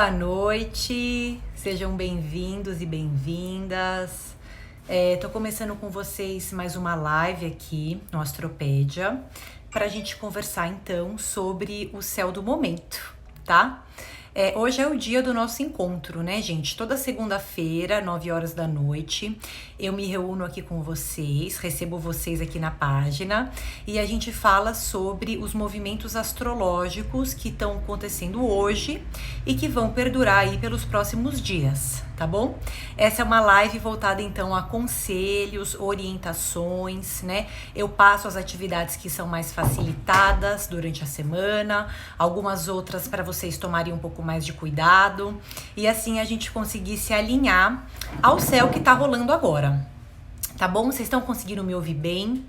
Boa noite, sejam bem-vindos e bem-vindas. Tô começando com vocês mais uma live aqui no Astropédia para a gente conversar então sobre o céu do momento, tá? Hoje é o dia do nosso encontro, né, gente? Toda segunda-feira, 9 horas da noite, eu me reúno aqui com vocês, recebo vocês aqui na página e a gente fala sobre os movimentos astrológicos que estão acontecendo hoje e que vão perdurar aí pelos próximos dias, tá bom? Essa é uma live voltada então a conselhos, orientações, né? Eu passo as atividades que são mais facilitadas durante a semana, algumas outras para vocês tomarem um pouco mais de cuidado e assim a gente conseguir se alinhar ao céu que tá rolando agora, tá bom? Vocês estão conseguindo me ouvir bem?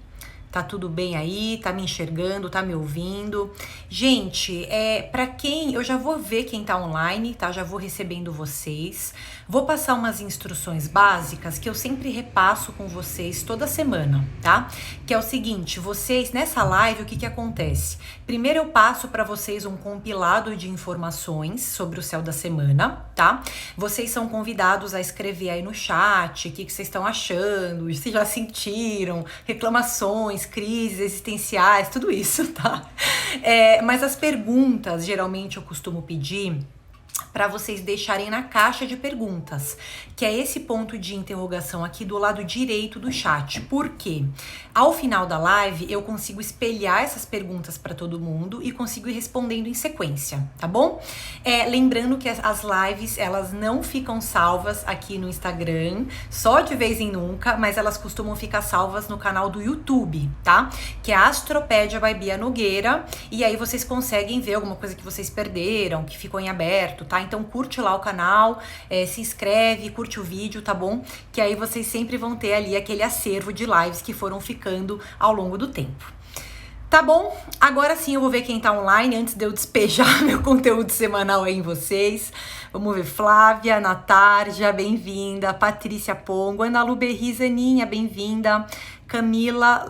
Tá tudo bem aí? Tá me enxergando? Tá me ouvindo? Gente, para quem... Eu já vou ver quem tá online, tá? Já vou recebendo vocês. Vou passar umas instruções básicas que eu sempre repasso com vocês toda semana, tá? Que é o seguinte, vocês, nessa live, o que acontece? Primeiro eu passo para vocês um compilado de informações sobre o céu da semana, tá? Vocês são convidados a escrever aí no chat o que vocês estão achando, se já sentiram, reclamações, crises existenciais, tudo isso, tá? Mas as perguntas, geralmente eu costumo pedir para vocês deixarem na caixa de perguntas, que é esse ponto de interrogação aqui do lado direito do chat. Por quê? Ao final da live, eu consigo espelhar essas perguntas para todo mundo e consigo ir respondendo em sequência, tá bom? Lembrando que as lives, elas não ficam salvas aqui no Instagram, só de vez em nunca, mas elas costumam ficar salvas no canal do YouTube, tá? Que é Astropédia by Bia Nogueira, e aí vocês conseguem ver alguma coisa que vocês perderam, que ficou em aberto, tá? Então curte lá o canal, se inscreve, curte o vídeo, tá bom? Que aí vocês sempre vão ter ali aquele acervo de lives que foram ficando ao longo do tempo. Tá bom? Agora sim eu vou ver quem tá online antes de eu despejar meu conteúdo semanal aí em vocês. Vamos ver, Flávia, Natarja, bem-vinda. Patrícia Pongo, Ana Lu Berriz, Aninha, bem-vinda. Camila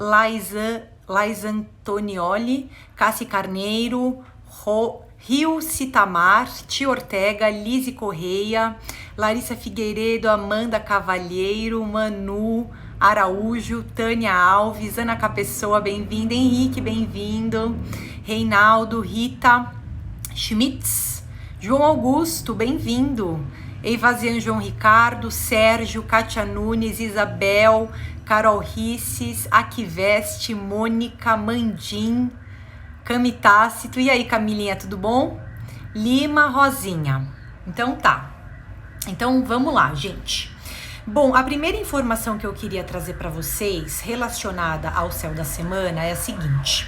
Laizantonioli, Cassi Carneiro, Rio Citamar, Tia Ortega, Lise Correia, Larissa Figueiredo, Amanda Cavalheiro, Manu Araújo, Tânia Alves, Ana Capessoa, bem-vinda, Henrique, bem-vindo, Reinaldo, Rita Schmitz, João Augusto, bem-vindo, Eivazian João Ricardo, Sérgio, Kátia Nunes, Isabel, Carol Risses, Aquiveste, Mônica, Mandim, Cami Tácito, e aí Camilinha, tudo bom? Lima, Rosinha. Então tá. Então vamos lá, gente. Bom, a primeira informação que eu queria trazer para vocês relacionada ao céu da semana é a seguinte.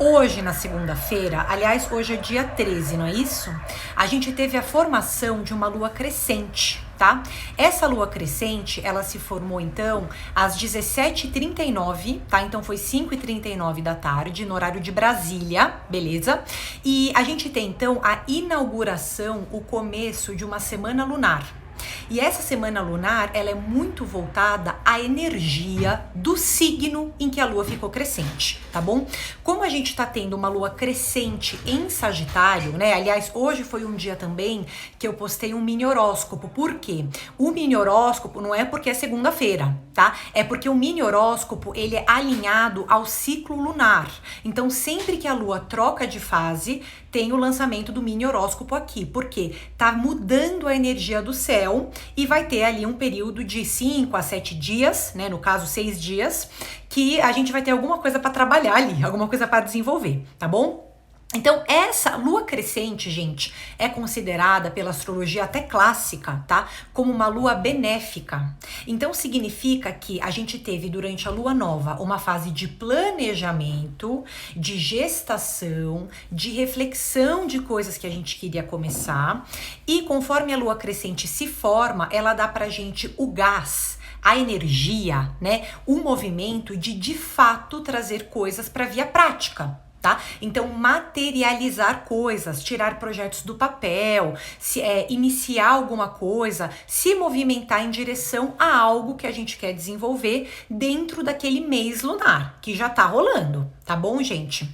Hoje, na segunda-feira, aliás, hoje é dia 13, não é isso? A gente teve a formação de uma lua crescente, tá? Essa lua crescente, ela se formou, então, às 17h39, tá? Então, foi 5h39 da tarde, no horário de Brasília, beleza? E a gente tem, então, a inauguração, o começo de uma semana lunar. E essa semana lunar, ela é muito voltada à energia do signo em que a lua ficou crescente, tá bom? Como a gente tá tendo uma lua crescente em Sagitário, né? Aliás, hoje foi um dia também que eu postei um mini horóscopo. Por quê? O mini horóscopo não é porque é segunda-feira, tá? É porque o mini horóscopo, ele é alinhado ao ciclo lunar. Então, sempre que a lua troca de fase, tem o lançamento do mini horóscopo aqui. Por quê? Tá mudando a energia do céu e vai ter ali um período de 5 a 7 dias, né, no caso 6 dias, que a gente vai ter alguma coisa para trabalhar ali, alguma coisa para desenvolver, tá bom? Então, essa lua crescente, gente, é considerada pela astrologia até clássica, tá? Como uma lua benéfica. Então, significa que a gente teve durante a lua nova uma fase de planejamento, de gestação, de reflexão de coisas que a gente queria começar. E conforme a lua crescente se forma, ela dá pra gente o gás, a energia, né? O movimento de fato trazer coisas pra via prática. Tá? Então, materializar coisas, tirar projetos do papel, iniciar alguma coisa, se movimentar em direção a algo que a gente quer desenvolver dentro daquele mês lunar, que já tá rolando, tá bom, gente?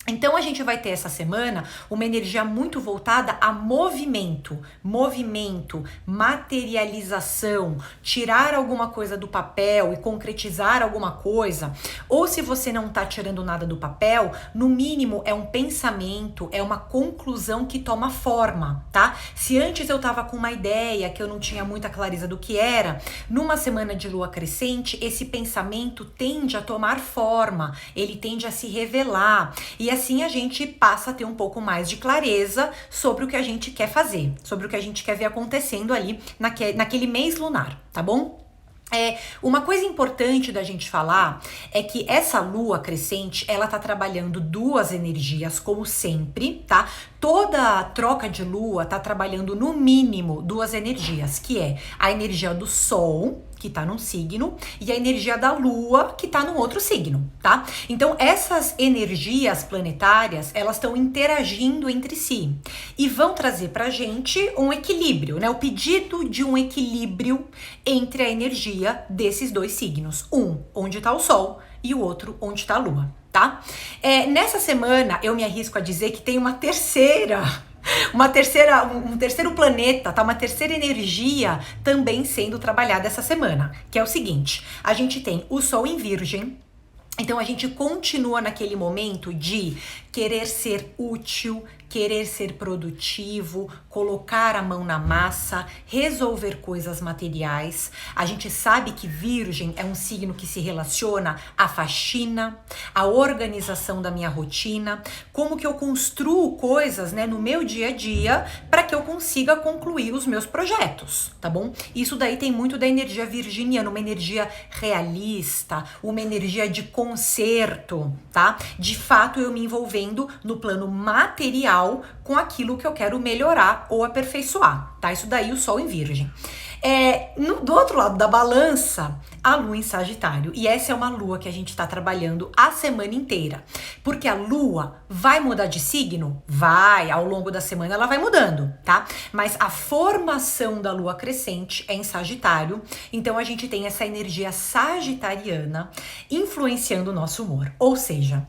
Então a gente vai ter essa semana uma energia muito voltada a movimento, materialização, tirar alguma coisa do papel e concretizar alguma coisa. Ou se você não tá tirando nada do papel, no mínimo é um pensamento, é uma conclusão que toma forma, tá? Se antes eu tava com uma ideia que eu não tinha muita clareza do que era, numa semana de lua crescente, esse pensamento tende a tomar forma, ele tende a se revelar. E assim a gente passa a ter um pouco mais de clareza sobre o que a gente quer fazer, sobre o que a gente quer ver acontecendo ali naquele mês lunar, tá bom? Uma coisa importante da gente falar é que essa lua crescente, ela tá trabalhando duas energias, como sempre, tá? Toda troca de lua tá trabalhando no mínimo duas energias, que é a energia do sol, que tá num signo, e a energia da lua, que tá num outro signo, tá? Então, essas energias planetárias, elas estão interagindo entre si e vão trazer pra gente um equilíbrio, né? O pedido de um equilíbrio entre a energia desses dois signos. Um, onde tá o sol, e o outro, onde tá a lua, tá? Nessa semana, eu me arrisco a dizer que tem um terceiro planeta, tá? Uma terceira energia também sendo trabalhada essa semana, que é o seguinte: a gente tem o Sol em Virgem. Então a gente continua naquele momento de querer ser útil, querer ser produtivo, colocar a mão na massa, resolver coisas materiais. A gente sabe que Virgem é um signo que se relaciona à faxina, à organização da minha rotina, como que eu construo coisas, né, no meu dia a dia para que eu consiga concluir os meus projetos, tá bom? Isso daí tem muito da energia virginiana, uma energia realista, uma energia de conserto, tá? De fato, eu me envolvendo no plano material com aquilo que eu quero melhorar ou aperfeiçoar, tá? Isso daí o Sol em Virgem. Do outro lado da balança, a Lua em Sagitário. E essa é uma Lua que a gente tá trabalhando a semana inteira. Porque a Lua vai mudar de signo? Vai, ao longo da semana ela vai mudando, tá? Mas a formação da Lua crescente é em Sagitário. Então a gente tem essa energia sagitariana influenciando o nosso humor. Ou seja,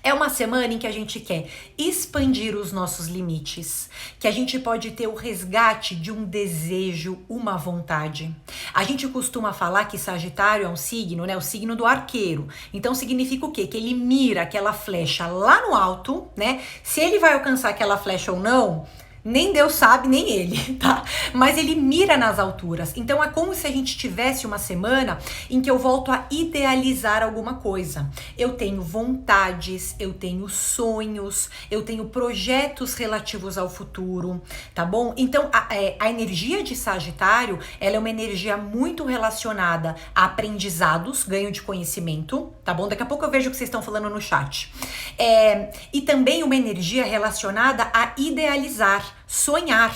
é uma semana em que a gente quer expandir os nossos limites, que a gente pode ter o resgate de um desejo, uma vontade. A gente costuma falar que Sagitário é um signo, né? O signo do arqueiro. Então significa o quê? Que ele mira aquela flecha lá no alto, né? Se ele vai alcançar aquela flecha ou não, nem Deus sabe, nem ele, tá? Mas ele mira nas alturas. Então é como se a gente tivesse uma semana em que eu volto a idealizar alguma coisa. Eu tenho vontades, eu tenho sonhos, eu tenho projetos relativos ao futuro, tá bom? Então a energia de Sagitário, ela é uma energia muito relacionada a aprendizados, ganho de conhecimento, tá bom? Daqui a pouco eu vejo o que vocês estão falando no chat. E também uma energia relacionada a idealizar, sonhar.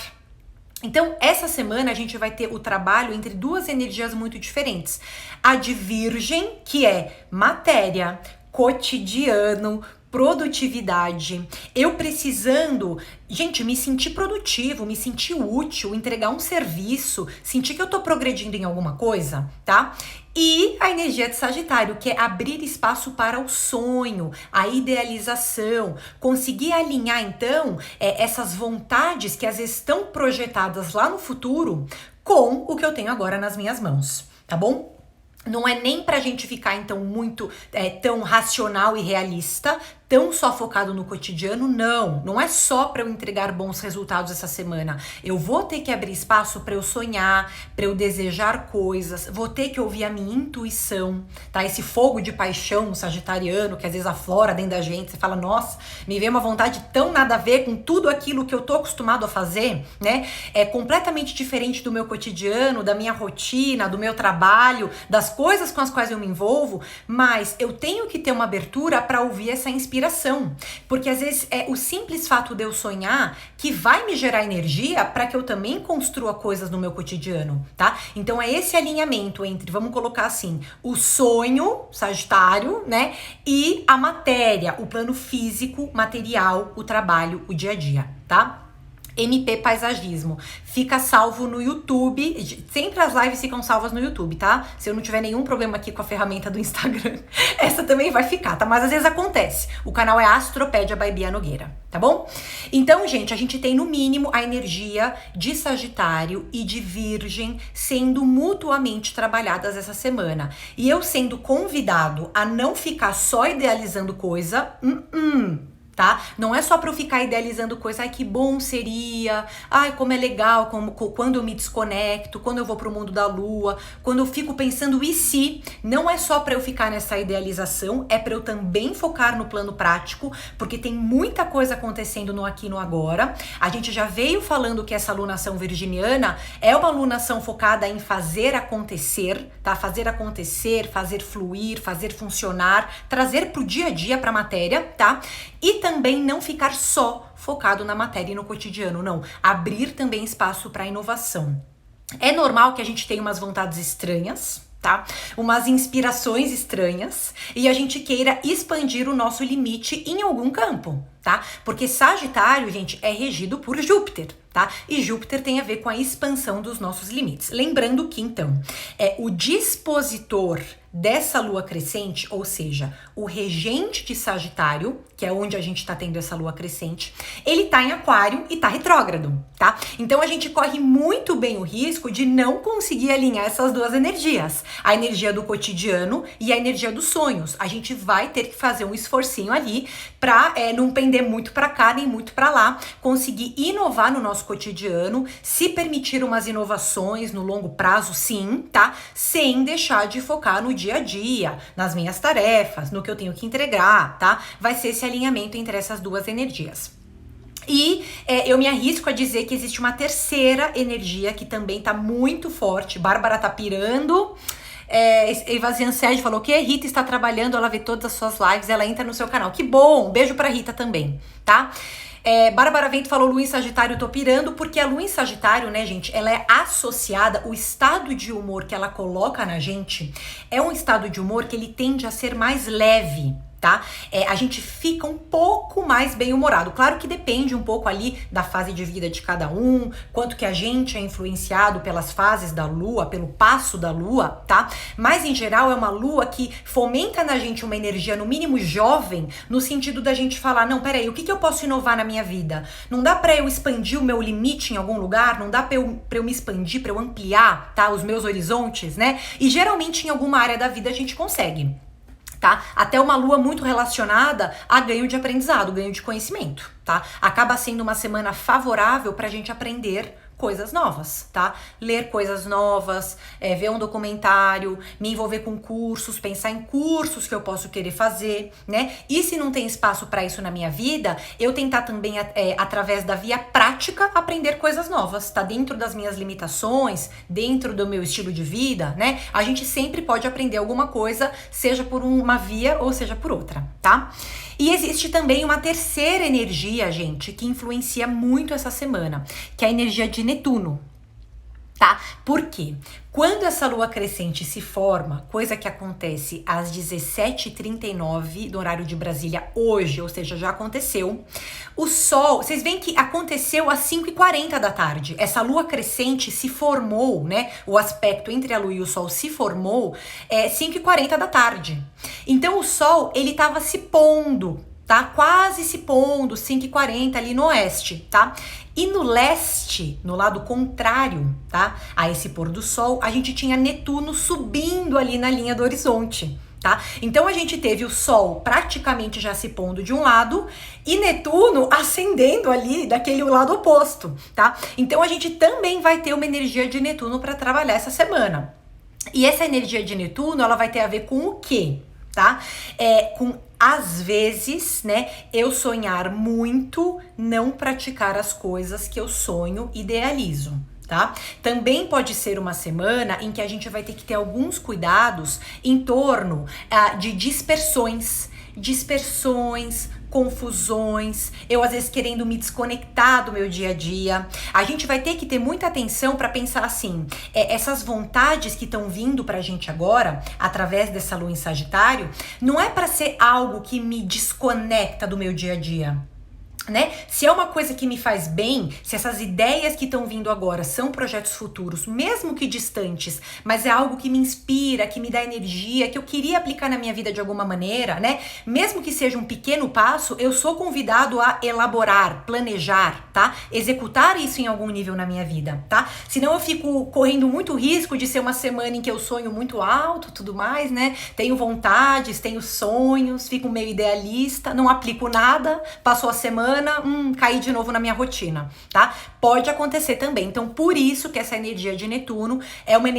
Então, essa semana a gente vai ter o trabalho entre duas energias muito diferentes. A de Virgem, que é matéria, cotidiano, produtividade, eu precisando, gente, me sentir produtivo, me sentir útil, entregar um serviço, sentir que eu tô progredindo em alguma coisa, tá? E a energia de Sagitário, que é abrir espaço para o sonho, a idealização, conseguir alinhar então essas vontades que às vezes estão projetadas lá no futuro com o que eu tenho agora nas minhas mãos, tá bom? Não é nem pra gente ficar então muito tão racional e realista, tão só focado no cotidiano, não é só para eu entregar bons resultados essa semana. Eu vou ter que abrir espaço para eu sonhar, para eu desejar coisas, vou ter que ouvir a minha intuição, tá? Esse fogo de paixão sagitariano que às vezes aflora dentro da gente, você fala, nossa, me veio uma vontade tão nada a ver com tudo aquilo que eu tô acostumado a fazer, né? É completamente diferente do meu cotidiano, da minha rotina, do meu trabalho, das coisas com as quais eu me envolvo, mas eu tenho que ter uma abertura para ouvir essa inspiração, porque às vezes é o simples fato de eu sonhar que vai me gerar energia para que eu também construa coisas no meu cotidiano, tá? Então é esse alinhamento entre, vamos colocar assim, o sonho, Sagitário, né? E a matéria, o plano físico, material, o trabalho, o dia a dia, tá? MP Paisagismo. Fica salvo no YouTube. Sempre as lives ficam salvas no YouTube, tá? Se eu não tiver nenhum problema aqui com a ferramenta do Instagram, essa também vai ficar, tá? Mas às vezes acontece. O canal é Astropédia by Bia Nogueira, tá bom? Então, gente, a gente tem no mínimo a energia de Sagitário e de Virgem sendo mutuamente trabalhadas essa semana. E eu sendo convidado a não ficar só idealizando coisa, tá? Não é só pra eu ficar idealizando coisa, ai que bom seria, ai como é legal, quando eu me desconecto, quando eu vou pro mundo da lua, quando eu fico pensando e se, não é só pra eu ficar nessa idealização, é pra eu também focar no plano prático, porque tem muita coisa acontecendo no aqui e no agora. A gente já veio falando que essa alunação virginiana é uma alunação focada em fazer acontecer, tá? Fazer acontecer, fazer fluir, fazer funcionar, trazer pro dia a dia, pra matéria, tá? E também não ficar só focado na matéria e no cotidiano, não. Abrir também espaço para inovação. É normal que a gente tenha umas vontades estranhas, tá? Umas inspirações estranhas e a gente queira expandir o nosso limite em algum campo, tá? Porque Sagitário, gente, é regido por Júpiter, tá? E Júpiter tem a ver com a expansão dos nossos limites. Lembrando que, então, o dispositor dessa lua crescente, ou seja, o regente de Sagitário, que é onde a gente tá tendo essa lua crescente, ele tá em Aquário e tá retrógrado, tá? Então a gente corre muito bem o risco de não conseguir alinhar essas duas energias, a energia do cotidiano e a energia dos sonhos. A gente vai ter que fazer um esforcinho ali pra não pender muito pra cá nem muito pra lá, conseguir inovar no nosso cotidiano, se permitir umas inovações no longo prazo, sim, tá? Sem deixar de focar no dia a dia, nas minhas tarefas, no que eu tenho que entregar, tá? Vai ser esse alinhamento entre essas duas energias. E eu me arrisco a dizer que existe uma terceira energia que também tá muito forte. Bárbara tá pirando. Eva Zianced falou que Rita está trabalhando, ela vê todas as suas lives, ela entra no seu canal. Que bom! Beijo pra Rita também, tá? Bárbara Vento falou Lua em Sagitário, tô pirando, porque a Lua em Sagitário, né, gente, ela é associada, o estado de humor que ela coloca na gente é um estado de humor que ele tende a ser mais leve, tá? A gente fica um pouco mais bem-humorado. Claro que depende um pouco ali da fase de vida de cada um, quanto que a gente é influenciado pelas fases da lua, pelo passo da lua, tá? Mas em geral é uma lua que fomenta na gente uma energia no mínimo jovem, no sentido da gente falar, não, peraí, o que eu posso inovar na minha vida? Não dá pra eu expandir o meu limite em algum lugar? Não dá pra eu me expandir, pra eu ampliar, tá? Os meus horizontes, né? E geralmente em alguma área da vida a gente consegue. Tá? Até uma lua muito relacionada a ganho de aprendizado, ganho de conhecimento, tá? Acaba sendo uma semana favorável pra gente aprender coisas novas, tá? Ler coisas novas, ver um documentário, me envolver com cursos, pensar em cursos que eu posso querer fazer, né? E se não tem espaço para isso na minha vida, eu tentar também, através da via prática, aprender coisas novas, tá? Dentro das minhas limitações, dentro do meu estilo de vida, né? A gente sempre pode aprender alguma coisa, seja por uma via ou seja por outra, tá? E existe também uma terceira energia, gente, que influencia muito essa semana, que é a energia de Netuno, tá? Por quê? Quando essa lua crescente se forma, coisa que acontece às 17h39 do horário de Brasília hoje, ou seja, já aconteceu, o Sol, vocês veem que aconteceu às 5h40 da tarde. Essa lua crescente se formou, né? O aspecto entre a lua e o Sol se formou 5h40 da tarde. Então o Sol, ele tava se pondo, tá? Quase se pondo, 5h40 ali no oeste, tá? E no leste, no lado contrário, tá? A esse pôr do sol, a gente tinha Netuno subindo ali na linha do horizonte, tá? Então a gente teve o Sol praticamente já se pondo de um lado e Netuno ascendendo ali daquele lado oposto, tá? Então a gente também vai ter uma energia de Netuno para trabalhar essa semana. E essa energia de Netuno, ela vai ter a ver com o quê? Tá? Com às vezes, né, eu sonhar muito, não praticar as coisas que eu sonho, idealizo, tá? Também pode ser uma semana em que a gente vai ter que ter alguns cuidados em torno de dispersões, confusões, eu às vezes querendo me desconectar do meu dia a dia. A gente vai ter que ter muita atenção para pensar assim, essas vontades que estão vindo pra gente agora, através dessa lua em Sagitário, não é para ser algo que me desconecta do meu dia a dia. Né? Se é uma coisa que me faz bem, se essas ideias que estão vindo agora são projetos futuros, mesmo que distantes, mas é algo que me inspira, que me dá energia, que eu queria aplicar na minha vida de alguma maneira, né? Mesmo que seja um pequeno passo, eu sou convidado a elaborar, planejar, tá? Executar isso em algum nível na minha vida, tá? Senão eu fico correndo muito risco de ser uma semana em que eu sonho muito alto, tudo mais, né? Tenho vontades, tenho sonhos, fico meio idealista, não aplico nada, passou a semana, caí de novo na minha rotina, tá? Pode acontecer também. Então, por isso que essa energia de Netuno é uma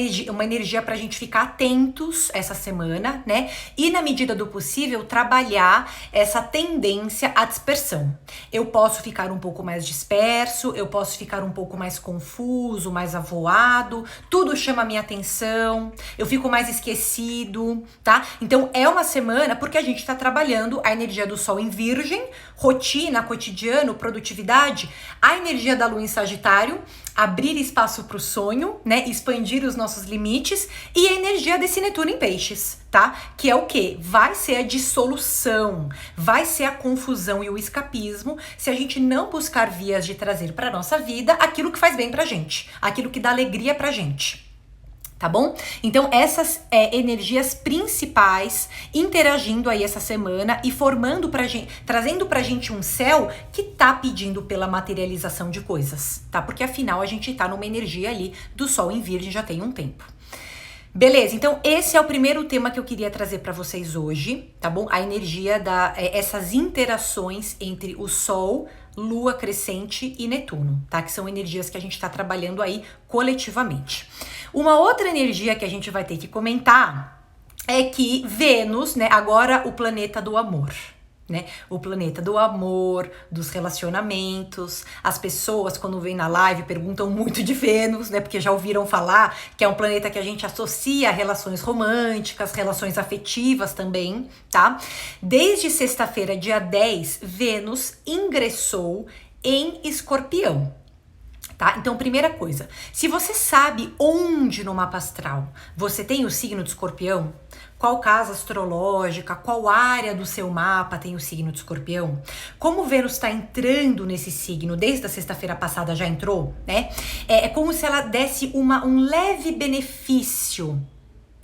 energia pra gente ficar atentos essa semana, né? E, na medida do possível, trabalhar essa tendência à dispersão. Eu posso ficar um pouco mais disperso, eu posso ficar um pouco mais confuso, mais avoado, tudo chama minha atenção, eu fico mais esquecido, tá? Então, é uma semana porque a gente tá trabalhando a energia do Sol em Virgem, rotina, cotidiano, produtividade, a energia da Lua em Sagitário, abrir espaço para o sonho, né, expandir os nossos limites, e a energia desse Netuno em Peixes, tá? Que é o quê? Vai ser a dissolução, vai ser a confusão e o escapismo se a gente não buscar vias de trazer para nossa vida aquilo que faz bem pra gente, aquilo que dá alegria pra gente. Tá bom? Então essas energias principais interagindo aí essa semana e formando pra gente, trazendo pra gente um céu que tá pedindo pela materialização de coisas, tá? Porque afinal a gente tá numa energia ali do Sol em Virgem já tem um tempo. Beleza, então esse é o primeiro tema que eu queria trazer para vocês hoje, tá bom? A energia essas interações entre o Sol, Lua crescente e Netuno, tá? Que são energias que a gente tá trabalhando aí coletivamente. Uma outra energia que a gente vai ter que comentar é que Vênus, né, agora o planeta do amor, né? O planeta do amor, dos relacionamentos. As pessoas, quando vêm na live, perguntam muito de Vênus, né? Porque já ouviram falar que é um planeta que a gente associa a relações românticas, relações afetivas também, tá? Desde sexta-feira, dia 10, Vênus ingressou em Escorpião. Tá? Então, primeira coisa, se você sabe onde no mapa astral você tem o signo de Escorpião, qual casa astrológica, qual área do seu mapa tem o signo de Escorpião, como Vênus está entrando nesse signo, desde a sexta-feira passada já entrou, né? É como se ela desse um leve benefício,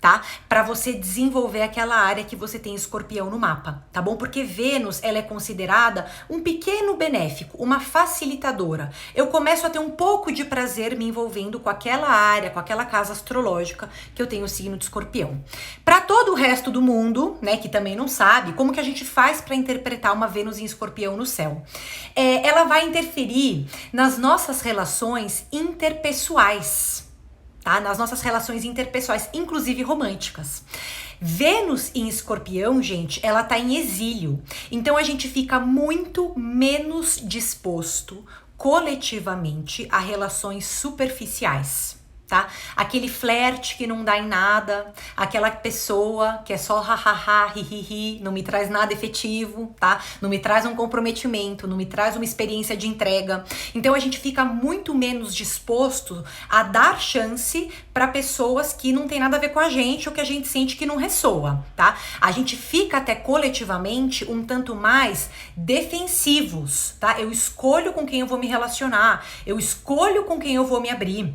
tá? Para você desenvolver aquela área que você tem Escorpião no mapa, tá bom? Porque Vênus, ela é considerada um pequeno benéfico, uma facilitadora. Eu começo a ter um pouco de prazer me envolvendo com aquela área, com aquela casa astrológica que eu tenho o signo de Escorpião. Para todo o resto do mundo, né, que também não sabe, como que a gente faz para interpretar uma Vênus em Escorpião no céu? Ela vai interferir nas nossas relações interpessoais, tá? Nas nossas relações interpessoais, inclusive românticas. Vênus em Escorpião, gente, ela tá em exílio. Então a gente fica muito menos disposto coletivamente a relações superficiais, tá? Aquele flerte que não dá em nada, aquela pessoa que é só hahaha, hi, não me traz nada efetivo, tá? Não me traz um comprometimento, não me traz uma experiência de entrega. Então a gente fica muito menos disposto a dar chance para pessoas que não tem nada a ver com a gente ou que a gente sente que não ressoa, tá? A gente fica até coletivamente um tanto mais defensivos, tá? Eu escolho com quem eu vou me relacionar, eu escolho com quem eu vou me abrir.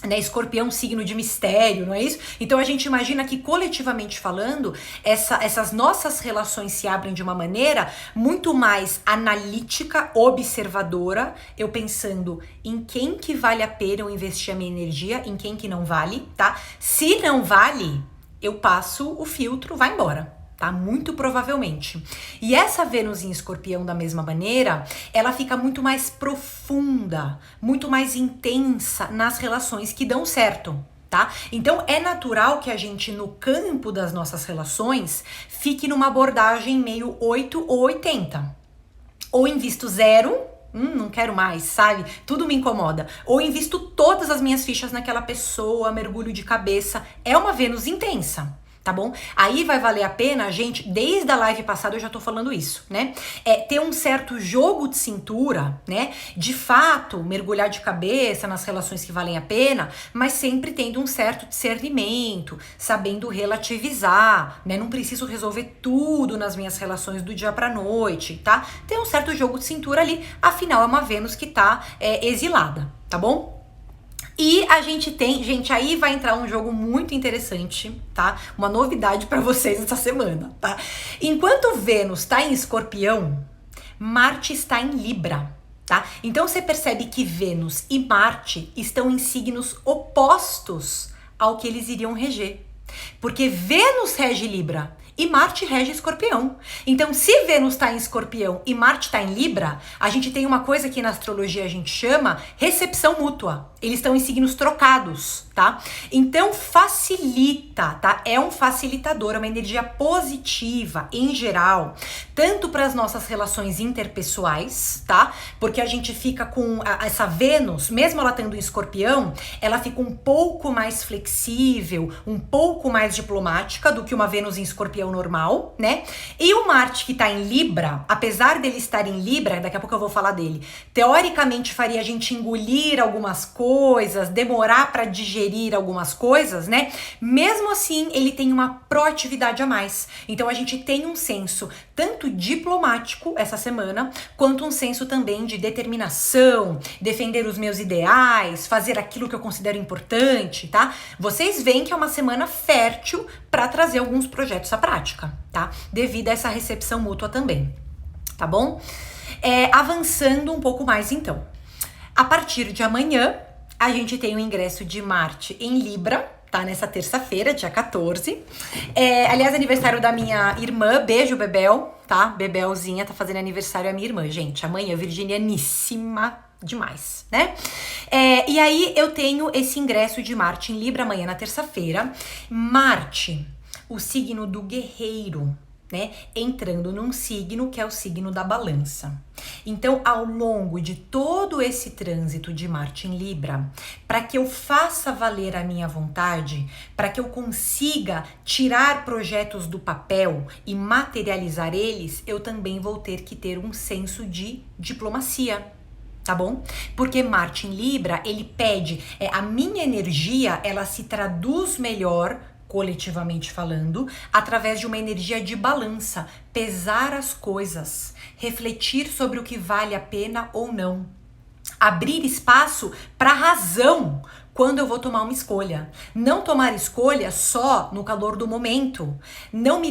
Né, Escorpião é um signo de mistério, não é isso? Então a gente imagina que coletivamente falando, essas nossas relações se abrem de uma maneira muito mais analítica, observadora, eu pensando em quem que vale a pena eu investir a minha energia, em quem que não vale, tá? Se não vale, eu passo o filtro, vai embora. Tá? Muito provavelmente. E essa Vênus em Escorpião, da mesma maneira, ela fica muito mais profunda, muito mais intensa nas relações que dão certo, tá? Então é natural que a gente, no campo das nossas relações, fique numa abordagem meio 8 ou 80. Ou invisto 0, não quero mais, sabe? Tudo me incomoda. Ou invisto todas as minhas fichas naquela pessoa, mergulho de cabeça. É uma Vênus intensa. Tá bom? Aí vai valer a pena, gente, desde a live passada eu já tô falando isso, né? Ter um certo jogo de cintura, né? De fato, mergulhar de cabeça nas relações que valem a pena, mas sempre tendo um certo discernimento, sabendo relativizar, né? Não preciso resolver tudo nas minhas relações do dia pra noite, tá? Tem um certo jogo de cintura ali, afinal é uma Vênus que tá exilada, tá bom? E a gente tem, gente, aí vai entrar um jogo muito interessante, tá? Uma novidade pra vocês essa semana, tá? Enquanto Vênus tá em Escorpião, Marte está em Libra, tá? Então você percebe que Vênus e Marte estão em signos opostos ao que eles iriam reger. Porque Vênus rege Libra e Marte rege Escorpião. Então, se Vênus está em Escorpião e Marte está em Libra, a gente tem uma coisa que na astrologia a gente chama recepção mútua. Eles estão em signos trocados, tá? Então, facilita, tá? É um facilitador, é uma energia positiva, em geral, tanto para as nossas relações interpessoais, tá? Porque a gente fica com essa Vênus, mesmo ela estando em Escorpião, ela fica um pouco mais flexível, um pouco mais diplomática do que uma Vênus em Escorpião normal, né? E o Marte que tá em Libra, apesar dele estar em Libra, daqui a pouco eu vou falar dele, teoricamente faria a gente engolir algumas coisas, demorar para digerir algumas coisas, né? Mesmo assim, ele tem uma proatividade a mais. Então a gente tem um senso tanto diplomático essa semana, quanto um senso também de determinação, defender os meus ideais, fazer aquilo que eu considero importante, tá? Vocês veem que é uma semana fértil para trazer alguns projetos à prática, tá? Devido a essa recepção mútua também, tá bom? Avançando um pouco mais então. A partir de amanhã, a gente tem o ingresso de Marte em Libra, tá? Nessa terça-feira, dia 14. Aliás, aniversário da minha irmã, beijo, Bebel, tá? Bebelzinha tá fazendo aniversário a minha irmã, gente. Amanhã, virginianíssima demais, né? E aí eu tenho esse ingresso de Marte em Libra amanhã na terça-feira. Marte, o signo do guerreiro, né? Entrando num signo que é o signo da balança. Então, ao longo de todo esse trânsito de Marte em Libra, para que eu faça valer a minha vontade, para que eu consiga tirar projetos do papel e materializar eles, eu também vou ter que ter um senso de diplomacia. Tá bom? Porque Marte em Libra, ele pede, a minha energia, ela se traduz melhor, coletivamente falando, através de uma energia de balança, pesar as coisas, refletir sobre o que vale a pena ou não, abrir espaço para razão quando eu vou tomar uma escolha. Não tomar escolha só no calor do momento. Não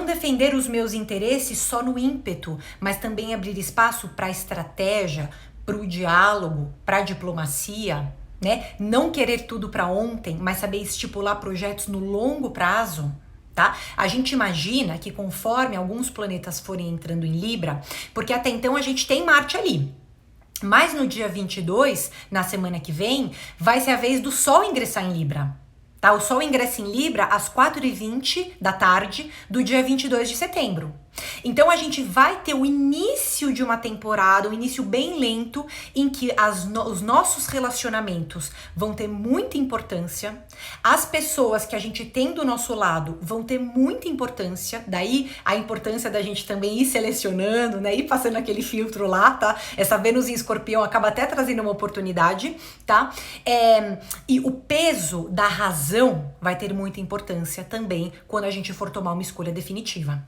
defender os meus interesses só no ímpeto, mas também abrir espaço para estratégia, para o diálogo, para a diplomacia, né? Não querer tudo para ontem, mas saber estipular projetos no longo prazo, tá? A gente imagina que conforme alguns planetas forem entrando em Libra, porque até então a gente tem Marte ali, mas no dia 22, na semana que vem, vai ser a vez do Sol ingressar em Libra, tá? O Sol ingressa em Libra às 4h20 da tarde do dia 22 de setembro. Então a gente vai ter o início de uma temporada, um início bem lento, em que os nossos relacionamentos vão ter muita importância, as pessoas que a gente tem do nosso lado vão ter muita importância, daí a importância da gente também ir selecionando, né, ir passando aquele filtro lá, tá? Essa Vênus em Escorpião acaba até trazendo uma oportunidade, tá? E o peso da razão vai ter muita importância também quando a gente for tomar uma escolha definitiva.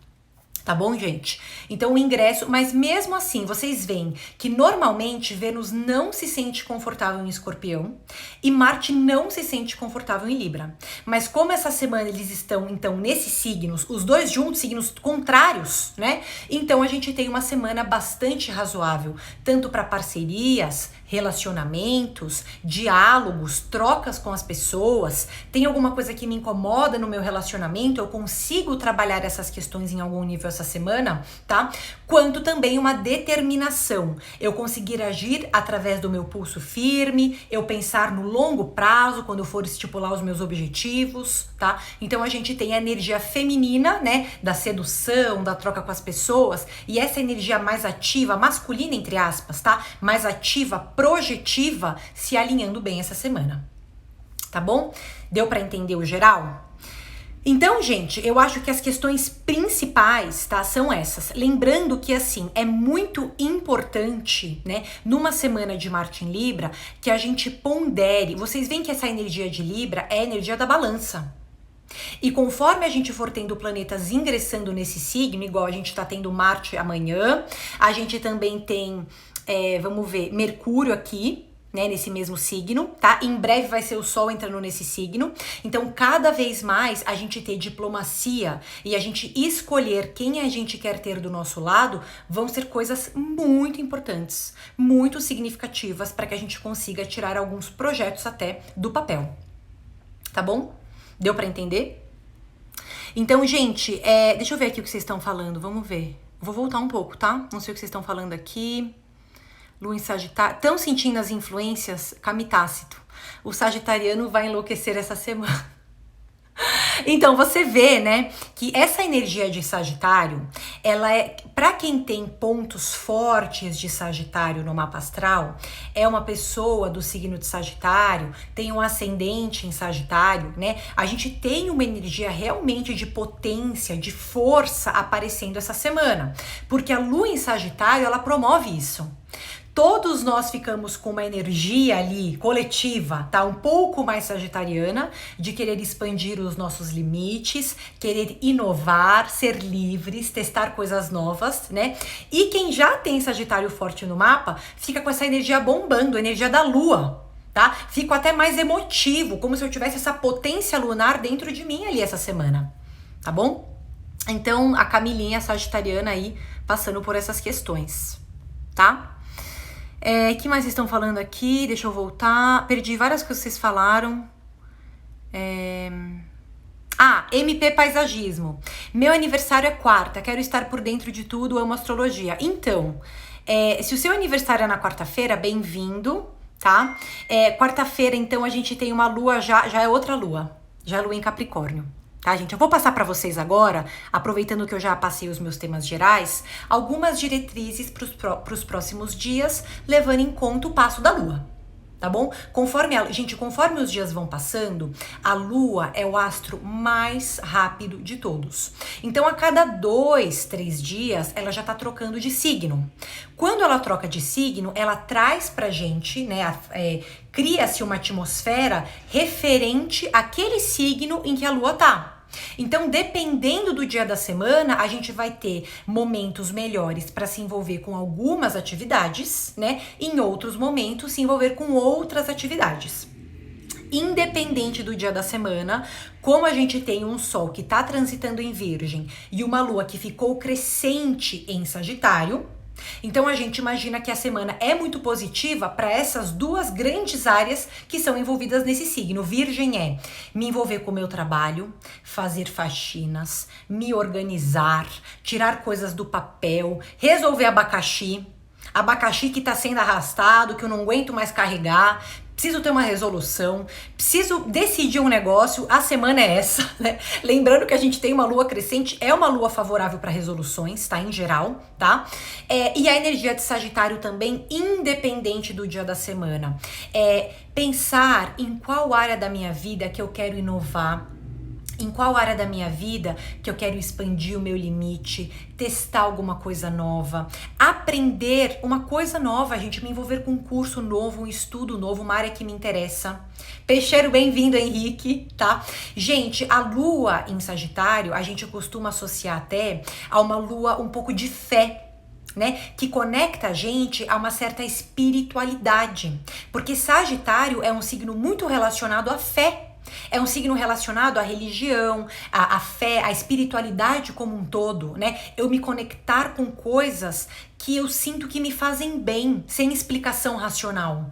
Tá bom, gente? Então o ingresso, mas mesmo assim, vocês veem que normalmente Vênus não se sente confortável em Escorpião e Marte não se sente confortável em Libra. Mas como essa semana eles estão, então, nesses signos, os dois juntos, signos contrários, né? Então a gente tem uma semana bastante razoável, tanto para parcerias, relacionamentos, diálogos, trocas com as pessoas. Tem alguma coisa que me incomoda no meu relacionamento, eu consigo trabalhar essas questões em algum nível essa semana, tá? Quanto também uma determinação. Eu conseguir agir através do meu pulso firme, eu pensar no longo prazo, quando eu for estipular os meus objetivos, tá? Então a gente tem a energia feminina, né? Da sedução, da troca com as pessoas, e essa energia mais ativa, masculina entre aspas, tá? Mais ativa, projetiva, se alinhando bem essa semana. Tá bom? Deu para entender o geral? Então, gente, eu acho que as questões principais, tá, são essas. Lembrando que, assim, é muito importante, né, numa semana de Marte em Libra, que a gente pondere. Vocês veem que essa energia de Libra é a energia da balança. E conforme a gente for tendo planetas ingressando nesse signo, igual a gente tá tendo Marte amanhã, a gente também tem, vamos ver, Mercúrio aqui, né, nesse mesmo signo, tá? Em breve vai ser o Sol entrando nesse signo. Então, cada vez mais a gente ter diplomacia e a gente escolher quem a gente quer ter do nosso lado vão ser coisas muito importantes, muito significativas para que a gente consiga tirar alguns projetos até do papel. Tá bom? Deu para entender? Então, gente, deixa eu ver aqui o que vocês estão falando. Vamos ver. Vou voltar um pouco, tá? Não sei o que vocês estão falando aqui. Lua em Sagitário. Estão sentindo as influências? Camitácito. O sagitariano vai enlouquecer essa semana. Então, você vê, né, que essa energia de Sagitário, ela é, para quem tem pontos fortes de Sagitário no mapa astral, é uma pessoa do signo de Sagitário, tem um ascendente em Sagitário, né? A gente tem uma energia realmente de potência, de força aparecendo essa semana, porque a Lua em Sagitário, ela promove isso. Todos nós ficamos com uma energia ali coletiva, tá? Um pouco mais sagitariana, de querer expandir os nossos limites, querer inovar, ser livres, testar coisas novas, né? E quem já tem Sagitário forte no mapa, fica com essa energia bombando, a energia da Lua, tá? Fico até mais emotivo, como se eu tivesse essa potência lunar dentro de mim ali essa semana, tá bom? Então, a Camilinha sagitariana aí, passando por essas questões, tá? Que mais vocês estão falando aqui? Deixa eu voltar. Perdi várias coisas que vocês falaram. MP Paisagismo. Meu aniversário é quarta. Quero estar por dentro de tudo. Amo astrologia. Então, se o seu aniversário é na quarta-feira, bem-vindo, tá? Quarta-feira, então, a gente tem uma lua, já é outra lua. Já é lua em Capricórnio. Tá, gente? Eu vou passar para vocês agora, aproveitando que eu já passei os meus temas gerais, algumas diretrizes para os próximos dias, levando em conta o passo da Lua, tá bom? Conforme os dias vão passando, a Lua é o astro mais rápido de todos. Então, a cada 2, 3 dias, ela já tá trocando de signo. Quando ela troca de signo, ela traz pra gente, né, cria-se uma atmosfera referente àquele signo em que a Lua tá. Então, dependendo do dia da semana, a gente vai ter momentos melhores para se envolver com algumas atividades, né? Em outros momentos, se envolver com outras atividades. Independente do dia da semana, como a gente tem um Sol que está transitando em Virgem e uma Lua que ficou crescente em Sagitário, então a gente imagina que a semana é muito positiva para essas duas grandes áreas que são envolvidas nesse signo. Virgem é me envolver com o meu trabalho, fazer faxinas, me organizar, tirar coisas do papel, resolver abacaxi que tá sendo arrastado, que eu não aguento mais carregar. Preciso ter uma resolução, preciso decidir um negócio, a semana é essa, né? Lembrando que a gente tem uma lua crescente, é uma lua favorável para resoluções, tá? Em geral, tá? E a energia de Sagitário também, independente do dia da semana. Pensar em qual área da minha vida que eu quero inovar, em qual área da minha vida que eu quero expandir o meu limite, testar alguma coisa nova, aprender uma coisa nova, a gente me envolver com um curso novo, um estudo novo, uma área que me interessa. Peixeiro, bem-vindo, Henrique, tá? Gente, a lua em Sagitário, a gente costuma associar até a uma lua um pouco de fé, né, que conecta a gente a uma certa espiritualidade, porque Sagitário é um signo muito relacionado à fé. É um signo relacionado à religião, à fé, à espiritualidade como um todo, né? Eu me conectar com coisas que eu sinto que me fazem bem, sem explicação racional,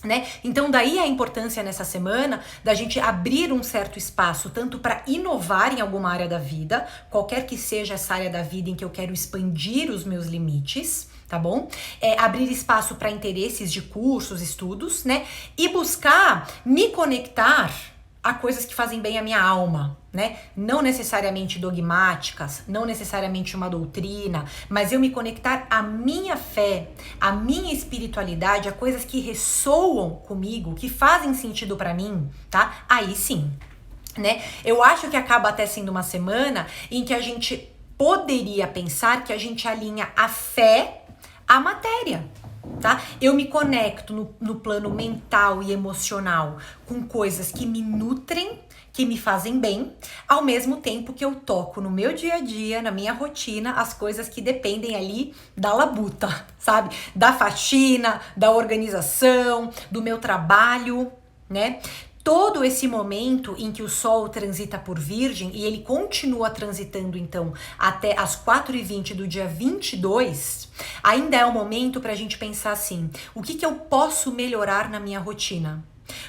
né? Então daí a importância nessa semana da gente abrir um certo espaço, tanto para inovar em alguma área da vida, qualquer que seja essa área da vida em que eu quero expandir os meus limites, tá bom? Abrir espaço para interesses de cursos, estudos, né? E buscar me conectar a coisas que fazem bem à minha alma, né? Não necessariamente dogmáticas, não necessariamente uma doutrina, mas eu me conectar à minha fé, à minha espiritualidade, a coisas que ressoam comigo, que fazem sentido pra mim, tá? Aí sim. né? Eu acho que acaba até sendo uma semana em que a gente poderia pensar que a gente alinha a fé à matéria, tá? Eu me conecto no plano mental e emocional com coisas que me nutrem, que me fazem bem, ao mesmo tempo que eu toco no meu dia a dia, na minha rotina, as coisas que dependem ali da labuta, sabe? Da faxina, da organização, do meu trabalho, né? Todo esse momento em que o Sol transita por Virgem, e ele continua transitando então até as 4h20 do dia 22, ainda é um momento para a gente pensar assim, o que eu posso melhorar na minha rotina?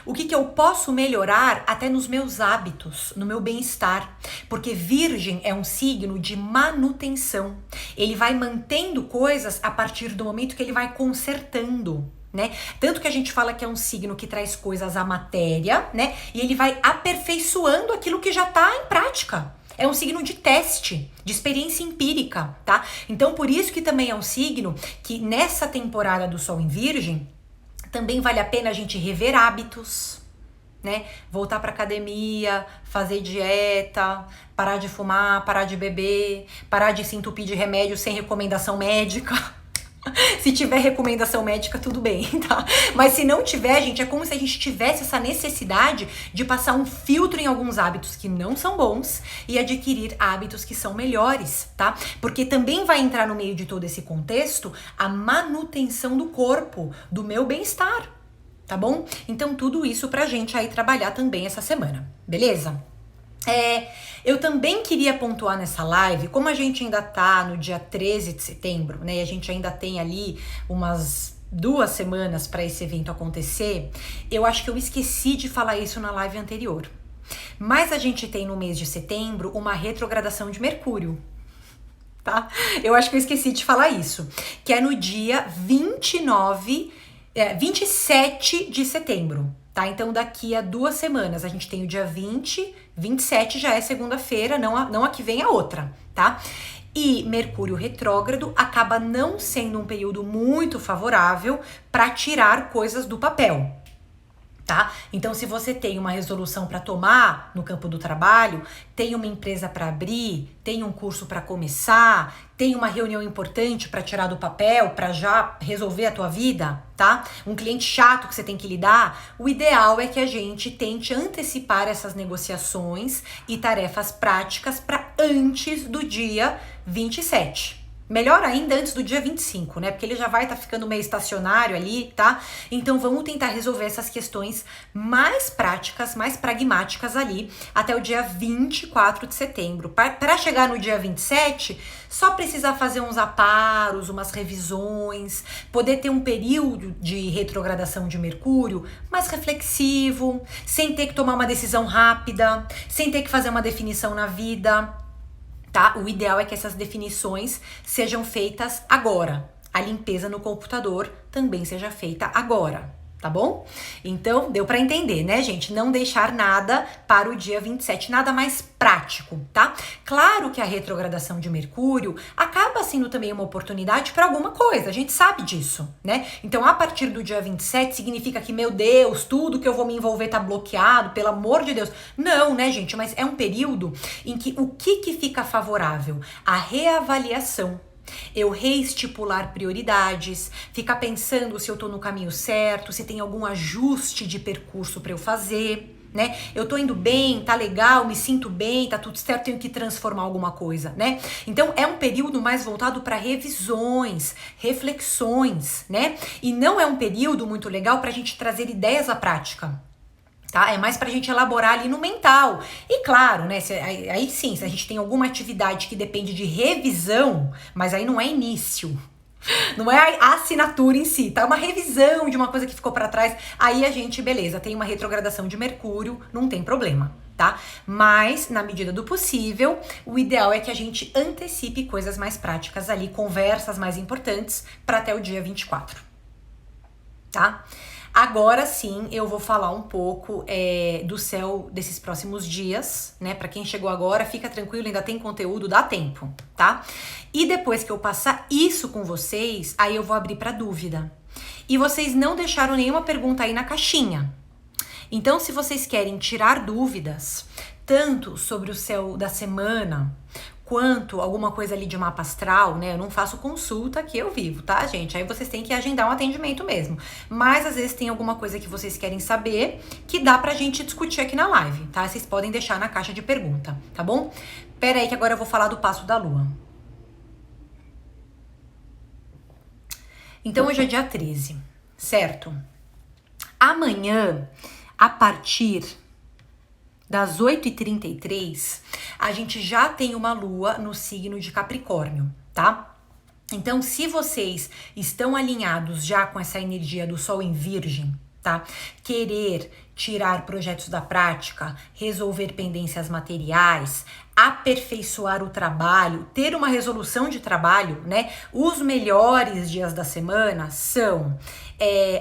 O que eu posso melhorar até nos meus hábitos, no meu bem-estar? Porque Virgem é um signo de manutenção. Ele vai mantendo coisas a partir do momento que ele vai consertando, né? Tanto que a gente fala que é um signo que traz coisas à matéria, né? E ele vai aperfeiçoando aquilo que já tá em prática. É um signo de teste, de experiência empírica, tá? Então, por isso que também é um signo que nessa temporada do Sol em Virgem, também vale a pena a gente rever hábitos, né? Voltar pra academia, fazer dieta, parar de fumar, parar de beber, parar de se entupir de remédio sem recomendação médica. Se tiver recomendação médica, tudo bem, tá? Mas se não tiver, gente, é como se a gente tivesse essa necessidade de passar um filtro em alguns hábitos que não são bons e adquirir hábitos que são melhores, tá? Porque também vai entrar no meio de todo esse contexto a manutenção do corpo, do meu bem-estar, tá bom? Então tudo isso pra gente aí trabalhar também essa semana, beleza? Eu também queria pontuar nessa live, como a gente ainda tá no dia 13 de setembro, né, e a gente ainda tem ali umas 2 semanas para esse evento acontecer, eu acho que eu esqueci de falar isso na live anterior. Mas a gente tem no mês de setembro uma retrogradação de Mercúrio, tá? Eu acho que eu esqueci de falar isso, que é no dia 27 de setembro. Tá? Então daqui a 2 semanas a gente tem o dia 20, 27 já é segunda-feira, não a que vem, a outra, tá? E Mercúrio retrógrado acaba não sendo um período muito favorável para tirar coisas do papel, tá? Então se você tem uma resolução para tomar no campo do trabalho, tem uma empresa para abrir, tem um curso para começar, tem uma reunião importante para tirar do papel, para já resolver a tua vida, tá? Um cliente chato que você tem que lidar, o ideal é que a gente tente antecipar essas negociações e tarefas práticas para antes do dia 27. Melhor ainda antes do dia 25, né? Porque ele já vai estar ficando meio estacionário ali, tá? Então vamos tentar resolver essas questões mais práticas, mais pragmáticas ali até o dia 24 de setembro. Para chegar no dia 27, só precisa fazer uns aparos, umas revisões, poder ter um período de retrogradação de Mercúrio mais reflexivo, sem ter que tomar uma decisão rápida, sem ter que fazer uma definição na vida. Tá? O ideal é que essas definições sejam feitas agora. A limpeza no computador também seja feita agora, tá bom? Então, deu para entender, né, gente? Não deixar nada para o dia 27, nada mais prático, tá? Claro que a retrogradação de Mercúrio acaba sendo também uma oportunidade para alguma coisa, a gente sabe disso, né? Então, a partir do dia 27, significa que, meu Deus, tudo que eu vou me envolver tá bloqueado, pelo amor de Deus. Não, né, gente? Mas é um período em que o que fica favorável? A reavaliação. Eu reestipular prioridades, ficar pensando se eu tô no caminho certo, se tem algum ajuste de percurso para eu fazer, né? Eu tô indo bem, tá legal, me sinto bem, tá tudo certo, tenho que transformar alguma coisa, né? Então é um período mais voltado para revisões, reflexões, né? E não é um período muito legal pra gente trazer ideias à prática. Tá? É mais pra gente elaborar ali no mental. E claro, né? Aí sim, se a gente tem alguma atividade que depende de revisão, mas aí não é início. Não é a assinatura em si, tá? É uma revisão de uma coisa que ficou pra trás. Aí a gente, beleza, tem uma retrogradação de Mercúrio, não tem problema, tá? Mas, na medida do possível, o ideal é que a gente antecipe coisas mais práticas ali, conversas mais importantes pra até o dia 24, tá? Agora sim, eu vou falar um pouco do céu desses próximos dias, né? Pra quem chegou agora, fica tranquilo, ainda tem conteúdo, dá tempo, tá? E depois que eu passar isso com vocês, aí eu vou abrir pra dúvida. E vocês não deixaram nenhuma pergunta aí na caixinha. Então, se vocês querem tirar dúvidas, tanto sobre o céu da semana, quanto alguma coisa ali de mapa astral, né? Eu não faço consulta aqui ao vivo, tá, gente? Aí vocês têm que agendar um atendimento mesmo. Mas às vezes tem alguma coisa que vocês querem saber que dá pra gente discutir aqui na live, tá? Vocês podem deixar na caixa de pergunta, tá bom? Pera aí que agora eu vou falar do passo da lua. Então hoje é dia 13, certo? Amanhã, a partir das 8h33, a gente já tem uma lua no signo de Capricórnio, tá? Então, se vocês estão alinhados já com essa energia do Sol em Virgem, tá? Querer tirar projetos da prática, resolver pendências materiais, aperfeiçoar o trabalho, ter uma resolução de trabalho, né? Os melhores dias da semana são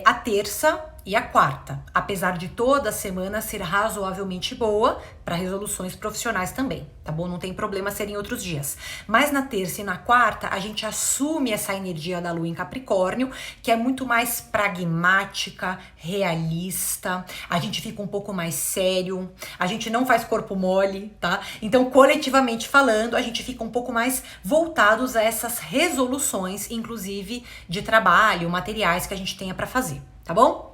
a terça e a quarta, apesar de toda a semana ser razoavelmente boa para resoluções profissionais também, tá bom? Não tem problema ser em outros dias. Mas na terça e na quarta, a gente assume essa energia da lua em Capricórnio, que é muito mais pragmática, realista, a gente fica um pouco mais sério, a gente não faz corpo mole, tá? Então, coletivamente falando, a gente fica um pouco mais voltados a essas resoluções, inclusive de trabalho, materiais que a gente tenha para fazer, tá bom?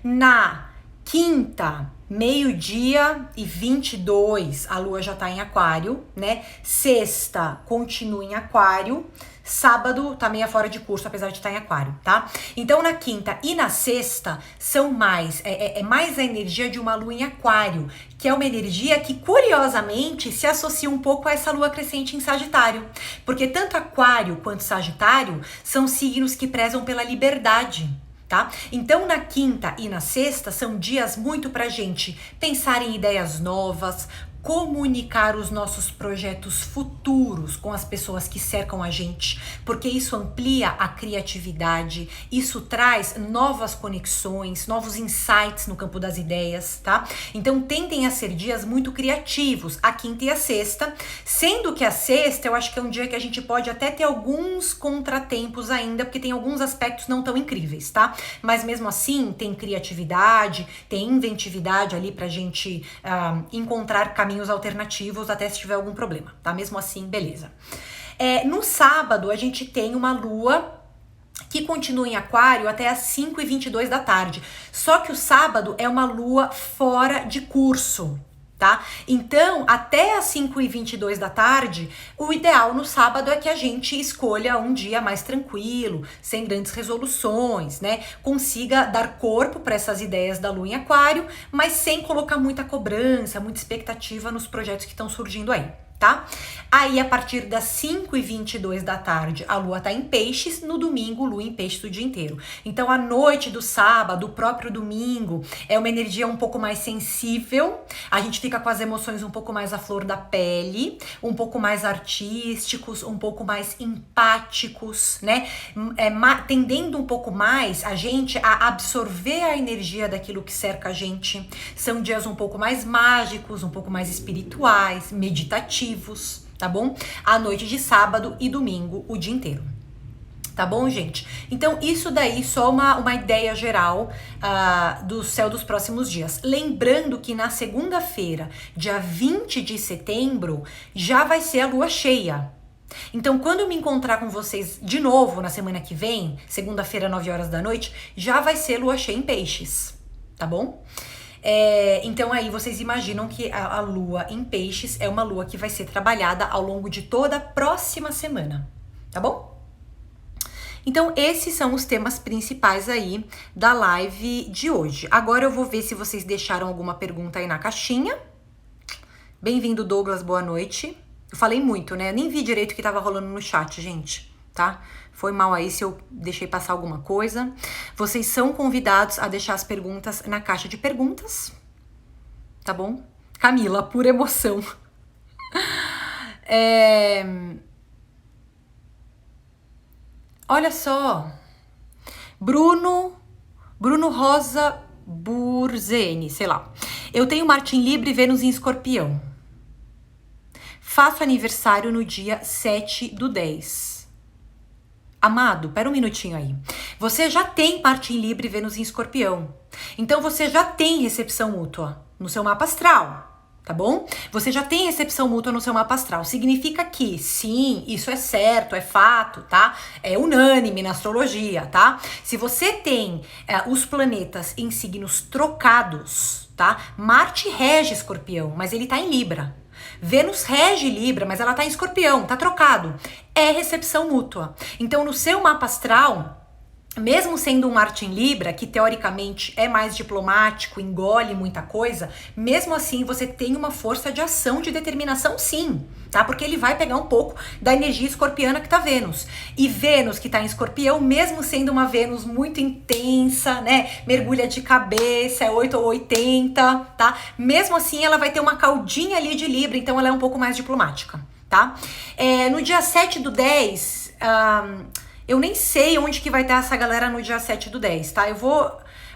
Na quinta, 12h22, a lua já tá em Aquário, né? Sexta, continua em Aquário. Sábado tá meio fora de curso, apesar de estar em Aquário, tá? Então, na quinta e na sexta, são mais a energia de uma lua em Aquário, que é uma energia que, curiosamente, se associa um pouco a essa lua crescente em Sagitário. Porque tanto Aquário quanto Sagitário são signos que prezam pela liberdade. Tá? Então, na quinta e na sexta são dias muito pra gente pensar em ideias novas, comunicar os nossos projetos futuros com as pessoas que cercam a gente, porque isso amplia a criatividade, isso traz novas conexões, novos insights no campo das ideias, tá? Então tendem a ser dias muito criativos, a quinta e a sexta, sendo que a sexta eu acho que é um dia que a gente pode até ter alguns contratempos ainda, porque tem alguns aspectos não tão incríveis, tá? Mas mesmo assim tem criatividade, tem inventividade ali pra gente encontrar caminhos alternativos até se tiver algum problema, tá? Mesmo assim, beleza. No sábado, a gente tem uma lua que continua em Aquário até as 5h22 da tarde. Só que o sábado é uma lua fora de curso, tá? Então, até as 5h22 da tarde, o ideal no sábado é que a gente escolha um dia mais tranquilo, sem grandes resoluções, né? Consiga dar corpo para essas ideias da lua em Aquário, mas sem colocar muita cobrança, muita expectativa nos projetos que estão surgindo aí, tá? Aí, a partir das 5h22 da tarde, a lua tá em Peixes, no domingo, lua em Peixes o dia inteiro. Então, a noite do sábado, o próprio domingo, é uma energia um pouco mais sensível, a gente fica com as emoções um pouco mais à flor da pele, um pouco mais artísticos, um pouco mais empáticos, né? Tendendo um pouco mais a gente a absorver a energia daquilo que cerca a gente. São dias um pouco mais mágicos, um pouco mais espirituais, meditativos, tá bom? À noite de sábado e domingo, o dia inteiro. Tá bom, gente? Então, isso daí só uma ideia geral do céu dos próximos dias. Lembrando que na segunda-feira, dia 20 de setembro, já vai ser a lua cheia. Então, quando eu me encontrar com vocês de novo na semana que vem, segunda-feira, 9 horas da noite, já vai ser lua cheia em Peixes, tá bom? Então aí vocês imaginam que a lua em Peixes é uma lua que vai ser trabalhada ao longo de toda a próxima semana, tá bom? Então esses são os temas principais aí da live de hoje. Agora eu vou ver se vocês deixaram alguma pergunta aí na caixinha. Bem-vindo, Douglas, boa noite. Eu falei muito, né? Eu nem vi direito o que tava rolando no chat, gente, tá? Foi mal aí se eu deixei passar alguma coisa. Vocês são convidados a deixar as perguntas na caixa de perguntas, tá bom? Camila, pura emoção. Olha só. Bruno Rosa Burzeni, sei lá. Eu tenho Marte em Libra e Vênus em Escorpião. Faço aniversário no dia 7/10. Amado, pera um minutinho aí. Você já tem Marte em Libra e Vênus em Escorpião. Então você já tem recepção mútua no seu mapa astral. tá bom? Você já tem recepção mútua no seu mapa astral. Significa que, sim, isso é certo, é fato, tá? É unânime na astrologia, tá? Se você tem os planetas em signos trocados, tá? Marte rege Escorpião, mas ele tá em Libra. Vênus rege Libra, mas ela tá em Escorpião, tá trocado. É recepção mútua. Então, no seu mapa astral, mesmo sendo um Marte em Libra, que teoricamente é mais diplomático, engole muita coisa, mesmo assim você tem uma força de ação, de determinação, sim, tá? Porque ele vai pegar um pouco da energia escorpiana que tá Vênus. E Vênus, que tá em Escorpião, mesmo sendo uma Vênus muito intensa, né? Mergulha de cabeça, é 8 ou 80, tá? Mesmo assim, ela vai ter uma caldinha ali de Libra, então ela é um pouco mais diplomática, tá? No dia 7/10, eu nem sei onde que vai estar essa galera no dia 7/10, tá?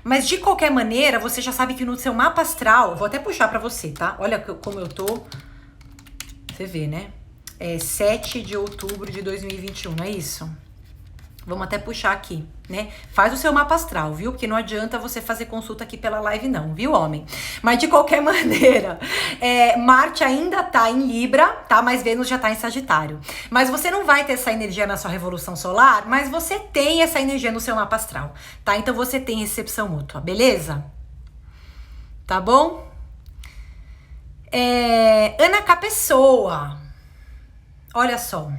Mas de qualquer maneira, você já sabe que no seu mapa astral, vou até puxar pra você, tá? Olha como eu tô. Você vê, né? 7 de outubro de 2021, não é isso? Vamos até puxar aqui, né? Faz o seu mapa astral, viu? Porque não adianta você fazer consulta aqui pela live não, viu, homem? Mas de qualquer maneira, Marte ainda tá em Libra, tá? Mas Vênus já tá em Sagitário. Mas você não vai ter essa energia na sua revolução solar, mas você tem essa energia no seu mapa astral, tá? Então você tem recepção mútua, beleza? Tá bom? Ana K. Pessoa. Olha só.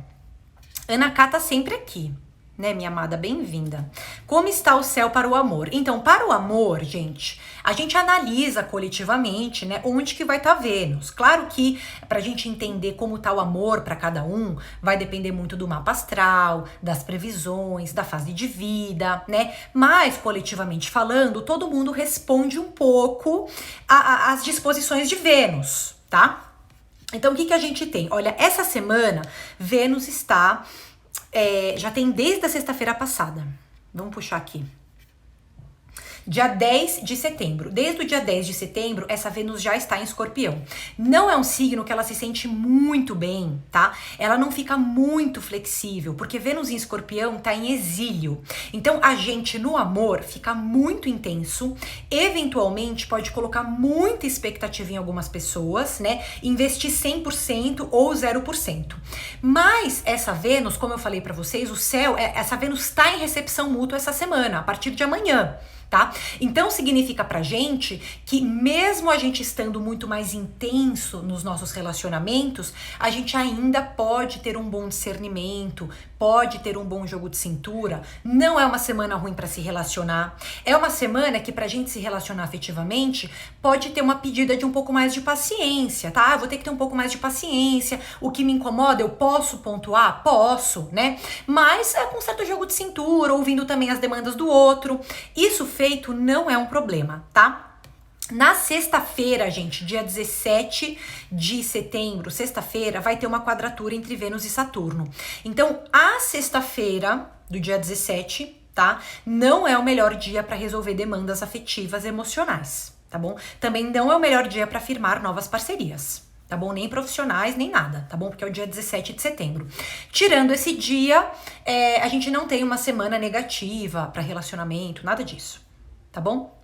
Ana K. tá sempre aqui, né, minha amada, bem-vinda. Como está o céu para o amor? Então, para o amor, gente, a gente analisa coletivamente, né, onde que vai estar Vênus. Claro que pra gente entender como tá o amor para cada um, vai depender muito do mapa astral, das previsões, da fase de vida, né? Mas, coletivamente falando, todo mundo responde um pouco às disposições de Vênus, tá? Então, o que a gente tem? Olha, essa semana, Vênus está... já tem desde a sexta-feira passada. Vamos puxar aqui. Dia 10 de setembro. Desde o dia 10 de setembro, essa Vênus já está em Escorpião. Não é um signo que ela se sente muito bem, tá? Ela não fica muito flexível, porque Vênus em Escorpião tá em exílio. Então, a gente no amor fica muito intenso, eventualmente pode colocar muita expectativa em algumas pessoas, né? Investir 100% ou 0%. Mas essa Vênus, como eu falei pra vocês, o céu, essa Vênus tá em recepção mútua essa semana, a partir de amanhã. Tá? Então significa pra gente que mesmo a gente estando muito mais intenso nos nossos relacionamentos, a gente ainda pode ter um bom discernimento, pode ter um bom jogo de cintura. Não é uma semana ruim pra se relacionar. É uma semana que pra gente se relacionar afetivamente pode ter uma pedida de um pouco mais de paciência, tá? Eu vou ter que ter um pouco mais de paciência. O que me incomoda, eu posso pontuar? Posso, né? Mas com certo jogo de cintura, ouvindo também as demandas do outro. Isso feito não é um problema, tá? Na sexta-feira, gente, dia 17 de setembro, sexta-feira, vai ter uma quadratura entre Vênus e Saturno. Então, a sexta-feira do dia 17, tá? Não é o melhor dia para resolver demandas afetivas e emocionais, tá bom? Também não é o melhor dia para firmar novas parcerias, tá bom? Nem profissionais, nem nada, tá bom? Porque é o dia 17 de setembro. Tirando esse dia, a gente não tem uma semana negativa para relacionamento, nada disso, tá bom?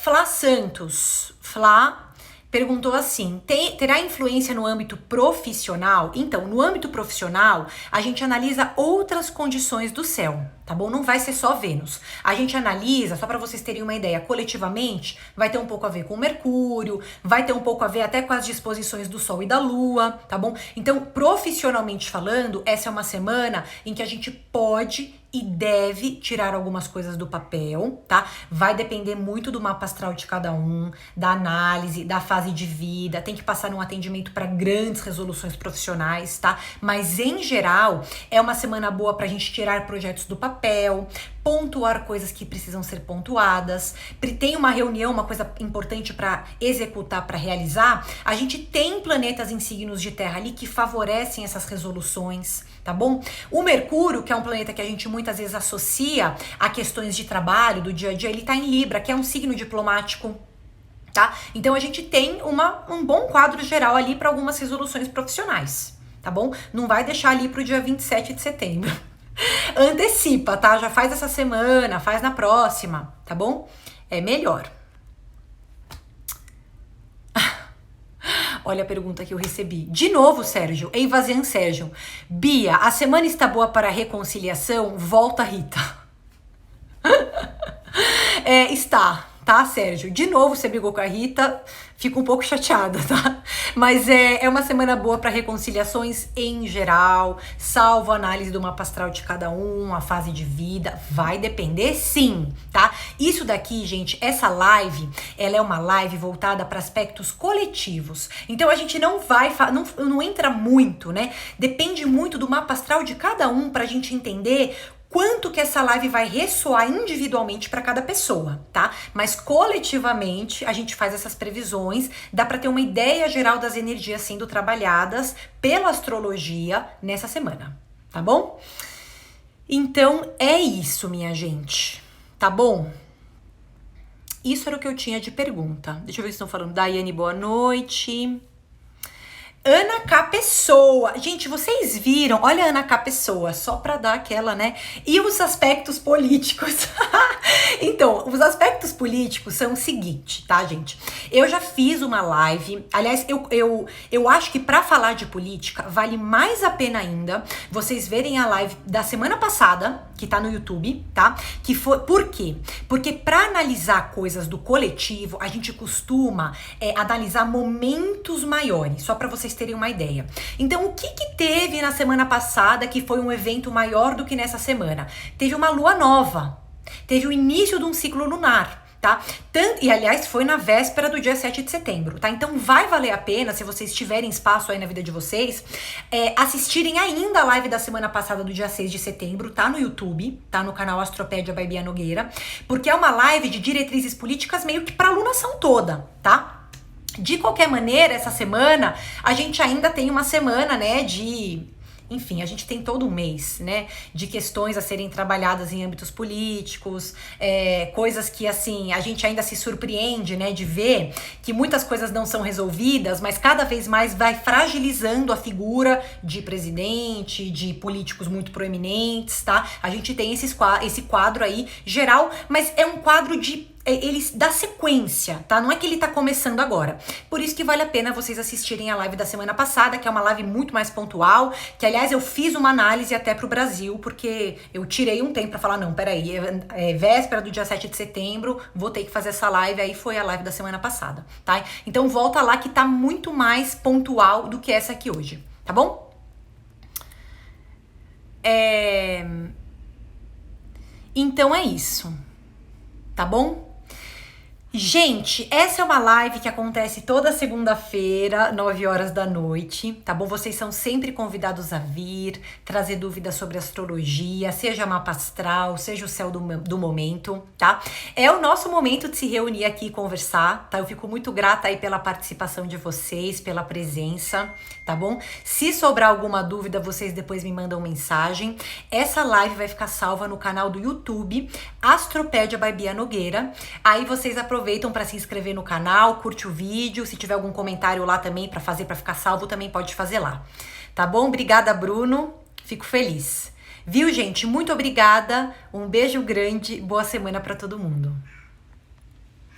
Flá Santos, Flá perguntou assim, terá influência no âmbito profissional? Então, no âmbito profissional, a gente analisa outras condições do céu, tá bom? Não vai ser só Vênus. A gente analisa, só para vocês terem uma ideia, coletivamente, vai ter um pouco a ver com Mercúrio, vai ter um pouco a ver até com as disposições do Sol e da Lua, tá bom? Então, profissionalmente falando, essa é uma semana em que a gente pode e deve tirar algumas coisas do papel, tá? Vai depender muito do mapa astral de cada um, da análise, da fase de vida, tem que passar num atendimento para grandes resoluções profissionais, tá? Mas, em geral, é uma semana boa pra gente tirar projetos do papel, pontuar coisas que precisam ser pontuadas. Tem uma reunião, uma coisa importante para executar, para realizar. A gente tem planetas em signos de terra ali que favorecem essas resoluções, tá bom? O Mercúrio, que é um planeta que a gente muitas vezes associa a questões de trabalho, do dia a dia, ele tá em Libra, que é um signo diplomático, tá? Então a gente tem um bom quadro geral ali para algumas resoluções profissionais, tá bom? Não vai deixar ali pro dia 27 de setembro. Antecipa, tá? Já faz essa semana, faz na próxima, tá bom? É melhor. Olha a pergunta que eu recebi. De novo, Sérgio. Eivazian Sérgio. Bia, a semana está boa para reconciliação? Volta, Rita. Está, tá, Sérgio? De novo, você brigou com a Rita. Fico um pouco chateada, tá? Mas é uma semana boa para reconciliações em geral, salvo a análise do mapa astral de cada um, a fase de vida, vai depender sim, tá? Isso daqui, gente, essa live, ela é uma live voltada para aspectos coletivos. Então a gente não vai, não entra muito, né? Depende muito do mapa astral de cada um pra gente entender quanto que essa live vai ressoar individualmente para cada pessoa, tá? Mas coletivamente a gente faz essas previsões, dá para ter uma ideia geral das energias sendo trabalhadas pela astrologia nessa semana, tá bom? Então é isso, minha gente, tá bom? Isso era o que eu tinha de pergunta. Deixa eu ver se estão falando. Daiane, boa noite. Ana K. Pessoa. Gente, vocês viram? Olha a Ana K. Pessoa, só pra dar aquela, né? E os aspectos políticos? Então, os aspectos políticos são o seguinte, tá, gente? Eu já fiz uma live, aliás, eu acho que pra falar de política, vale mais a pena ainda vocês verem a live da semana passada, que tá no YouTube, tá? Que foi, por quê? Porque pra analisar coisas do coletivo, a gente costuma analisar momentos maiores, só pra vocês terem uma ideia. Então, o que teve na semana passada que foi um evento maior do que nessa semana? Teve uma lua nova, teve o início de um ciclo lunar, tá? E, aliás, foi na véspera do dia 7 de setembro, tá? Então, vai valer a pena, se vocês tiverem espaço aí na vida de vocês, assistirem ainda a live da semana passada do dia 6 de setembro, tá? No YouTube, tá? No canal Astropédia by Bia Nogueira, porque é uma live de diretrizes políticas meio que pra alunação toda, tá? De qualquer maneira, essa semana, a gente ainda tem uma semana, né, enfim, a gente tem todo um mês, né, de questões a serem trabalhadas em âmbitos políticos, coisas que, assim, a gente ainda se surpreende, né, de ver que muitas coisas não são resolvidas, mas cada vez mais vai fragilizando a figura de presidente, de políticos muito proeminentes, tá? A gente tem esse quadro aí geral, mas é um quadro ele dá sequência, tá? Não é que ele tá começando agora. Por isso que vale a pena vocês assistirem a live da semana passada, que é uma live muito mais pontual, que, aliás, eu fiz uma análise até pro Brasil, porque eu tirei um tempo pra falar, não, peraí, véspera do dia 7 de setembro, vou ter que fazer essa live, aí foi a live da semana passada, tá? Então volta lá que tá muito mais pontual do que essa aqui hoje, tá bom? Então é isso, tá bom? Gente, essa é uma live que acontece toda segunda-feira, 9 horas da noite, tá bom? Vocês são sempre convidados a vir, trazer dúvidas sobre astrologia, seja mapa astral, seja o céu do momento, tá? É o nosso momento de se reunir aqui e conversar, tá? Eu fico muito grata aí pela participação de vocês, pela presença, tá bom? Se sobrar alguma dúvida, vocês depois me mandam mensagem. Essa live vai ficar salva no canal do YouTube, Astropédia by Bia Nogueira. Aí vocês aproveitam para se inscrever no canal, curte o vídeo, se tiver algum comentário lá também para ficar salvo, também pode fazer lá. Tá bom? Obrigada, Bruno. Fico feliz. Viu, gente? Muito obrigada. Um beijo grande. Boa semana para todo mundo.